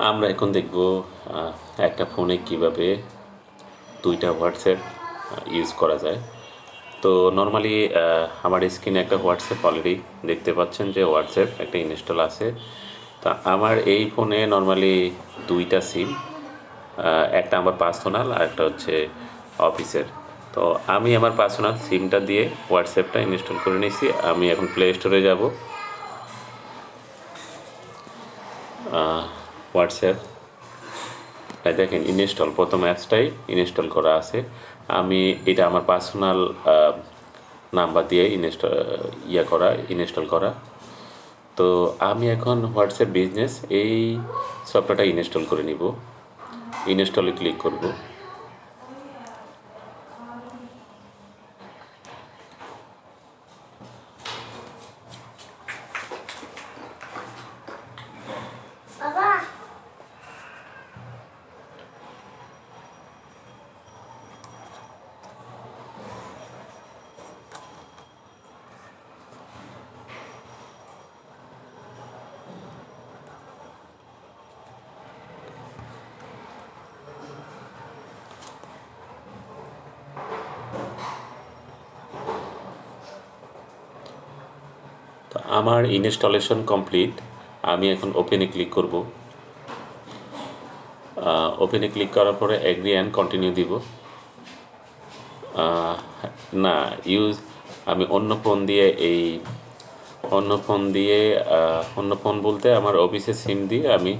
আমরা এখন দেখব একটা ফোনে কিভাবে দুইটা হোয়াটসঅ্যাপ ইউজ করা যায়। তো নর্মালি আমার স্ক্রিনে একটা হোয়াটসঅ্যাপ অলরেডি দেখতে পাচ্ছেন যে হোয়াটসঅ্যাপ একটা ইনস্টল আছে। তা আমার এই ফোনে নর্মালি দুইটা সিম, একটা আমার পার্সোনাল আর একটা হচ্ছে অফিসের। তো আমি আমার পার্সোনাল সিমটা দিয়ে হোয়াটসঅ্যাপটা ইনস্টল করে নিয়েছি। আমি এখন প্লে স্টোরে যাব। হোয়াটসঅ্যাপ দেখেন ইনস্টল, প্রথম অ্যাপসটাই ইনস্টল করা আছে। আমি এটা আমার পার্সোনাল নাম্বার দিয়ে ইনস্টল করা। তো আমি এখন হোয়াটসঅ্যাপ বিজনেস এই সফটওয়্যারটা ইনস্টল করে নিব। ইনস্টলে ক্লিক করব। তো আমার ইনস্টলেশন কমপ্লিট। আমি এখন ওপেনে ক্লিক করব। ওপেনে ক্লিক করার পরে এগ্রি অ্যান্ড কন্টিনিউ দিব। না, আমি অন্য ফোন বলতে আমার অফিসের সিম দিয়ে আমি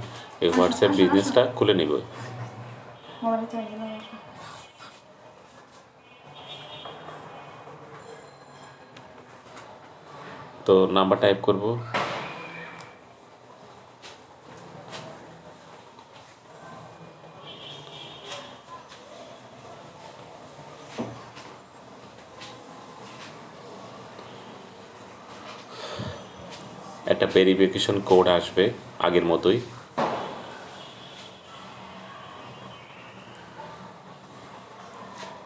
এই হোয়াটসঅ্যাপ বিজনেসটা খুলে নিব। তো নাম্বার টাইপ করব। একটা ভেরিফিকেশন কোড আসবে আগের মতোই।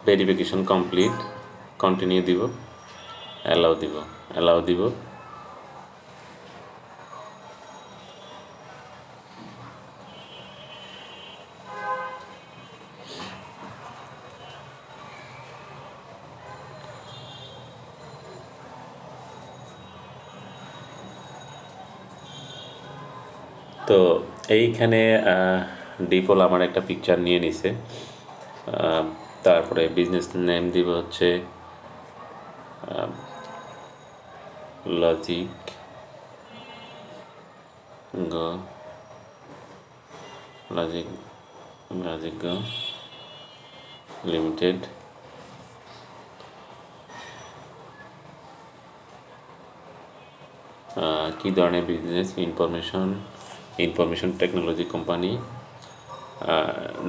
ভেরিফিকেশন কমপ্লিট, কন্টিনিউ দিব, অ্যালাউ দিব। তো এইখানে ডিফল্ট আমার একটা পিকচার নিয়ে নিছে। তারপরে বিজনেস নেম দিব হচ্ছে লজিক গো লজিক লজিক গো লিমিটেড। কী ধরনের business? Information technology company.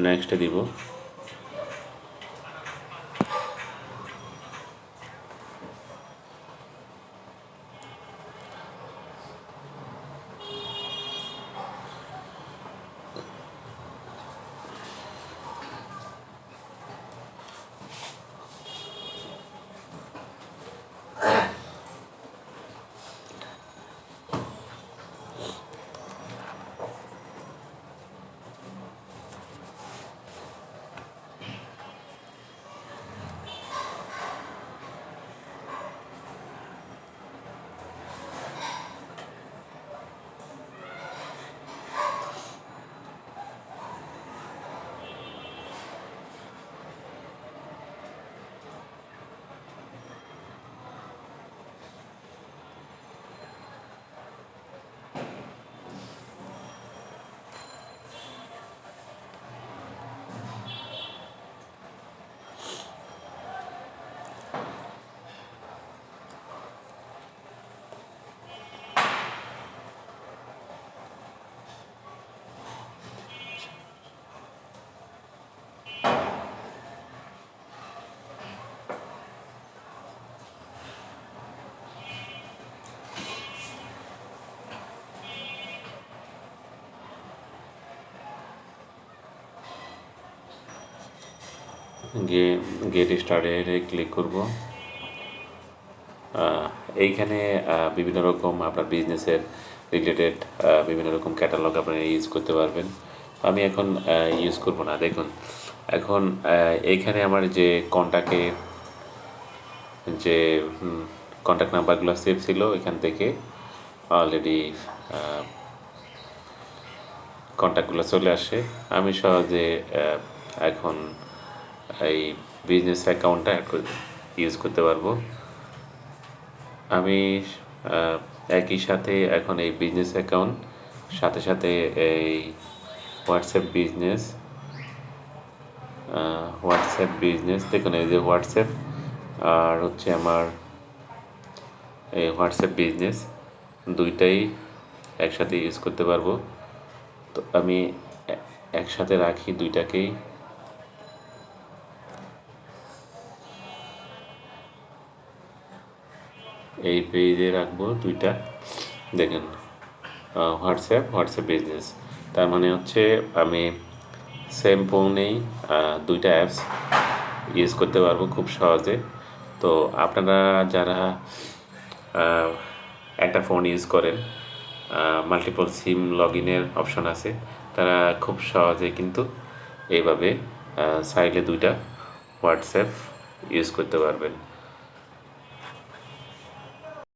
Next দিব। গেট স্টার্টেডে ক্লিক করব। এইখানে বিভিন্ন রকম আপনার বিজনেসের রিলেটেড বিভিন্ন রকম ক্যাটালগ আপনারা ইউজ করতে পারবেন। আমি এখন ইউজ করব না। দেখুন এখন এইখানে আমার যে কন্ট্যাক্টে যে কন্ট্যাক্ট নাম্বারগুলো সেভ ছিল এখান থেকে অলরেডি কন্ট্যাক্টগুলো চলে আসে। আমি সহজে এখন এই বিজনেস অ্যাকাউন্টটা ইউজ করতে পারবো। আমি একই সাথে এখন এই বিজনেস অ্যাকাউন্ট সাথে সাথে এই হোয়াটসঅ্যাপ বিজনেস দেখুন এই যে হোয়াটসঅ্যাপ আর হচ্ছে আমার এই হোয়াটসঅ্যাপ বিজনেস দুইটাই একসাথে ইউজ করতে পারবো। তো আমি একসাথে রাখি দুইটাকেই। এই পেজে রাখবো দুইটা। দেখেন হোয়াটসঅ্যাপ বিজনেস, তার মানে হচ্ছে আমি সেম ফোনেই দুইটা অ্যাপস ইউজ করতে পারবো খুব সহজে। তো আপনারা যারা একটা ফোন ইউজ করেন, মাল্টিপল সিম লগ ইনের অপশন আছে, তারা খুব সহজে কিন্তু এইভাবে চাইলে দুইটা হোয়াটসঅ্যাপ ইউজ করতে পারবেন।